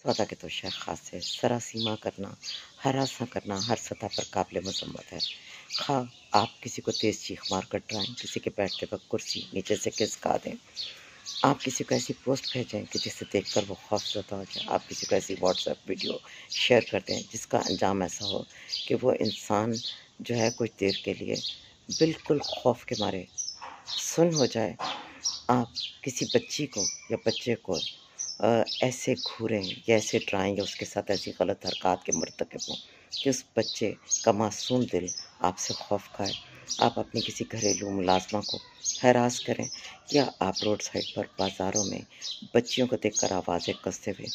پتا کہ تو شیخ خاص ہے، سراسیمہ کرنا، ہراساں کرنا ہر سطح پر قابل مذمت ہے۔ خواہ آپ کسی کو تیز چیخ مار کر ڈرائیں، کسی کے بیٹھتے وقت کرسی نیچے سے کھسکا دیں، آپ کسی کو ایسی پوسٹ بھیجیں کہ جسے دیکھ کر وہ خوف زدہ ہو جائے، آپ کسی کو ایسی واٹس ایپ ویڈیو شیئر کر دیں جس کا انجام ایسا ہو کہ وہ انسان جو ہے کچھ دیر کے لیے بالکل خوف کے مارے سن ہو جائے۔ آپ کسی بچی کو یا بچے کو ایسے گھوریں یا ایسے ڈرائیں یا اس کے ساتھ ایسی غلط حرکات کے مرتکب ہوں کہ اس بچے کا معصوم دل آپ سے خوف کھائے۔ آپ اپنی کسی گھریلو ملازمہ کو ہراس کریں، یا آپ روڈ سائڈ پر بازاروں میں بچیوں کو دیکھ کر آوازیں کستے ہوئے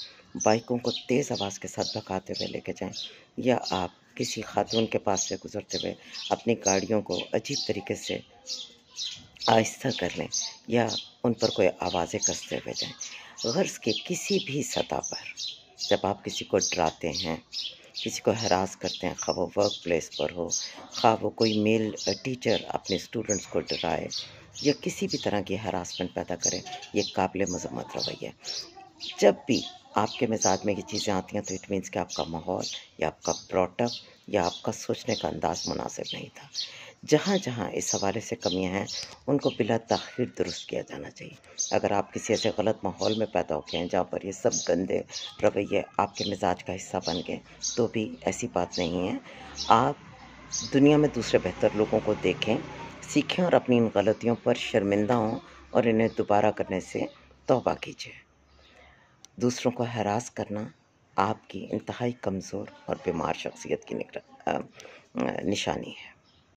بائکوں کو تیز آواز کے ساتھ بھگاتے ہوئے لے کے جائیں، یا آپ کسی خاتون کے پاس سے گزرتے ہوئے اپنی گاڑیوں کو عجیب طریقے سے آہستہ کر لیں یا ان پر کوئی آوازیں کستے ہوئے جائیں۔ غرض کے کسی بھی سطح پر جب آپ کسی کو ڈراتے ہیں، کسی کو ہراس کرتے ہیں، خواہ وہ ورک پلیس پر ہو، خواہ وہ کوئی میل ٹیچر اپنے اسٹوڈنٹس کو ڈرائے یا کسی بھی طرح کی ہراسمنٹ پیدا کرے، یہ قابل مذمت رویہ ہے۔ جب بھی آپ کے مزاج میں یہ چیزیں آتی ہیں تو اٹ مینس کہ آپ کا ماحول یا آپ کا براٹ اپ یا آپ کا سوچنے کا انداز مناسب نہیں تھا۔ جہاں جہاں اس حوالے سے کمیاں ہیں ان کو بلا تاخیر درست کیا جانا چاہیے۔ اگر آپ کسی ایسے غلط ماحول میں پیدا ہو گئے ہیں جہاں پر یہ سب گندے رویے آپ کے مزاج کا حصہ بن گئے تو بھی ایسی بات نہیں ہے۔ آپ دنیا میں دوسرے بہتر لوگوں کو دیکھیں، سیکھیں اور اپنی ان غلطیوں پر شرمندہ ہوں اور انہیں دوبارہ کرنے سے توبہ کیجیے۔ دوسروں کو ہراس کرنا آپ کی انتہائی کمزور اور بیمار شخصیت کی نشانی ہے۔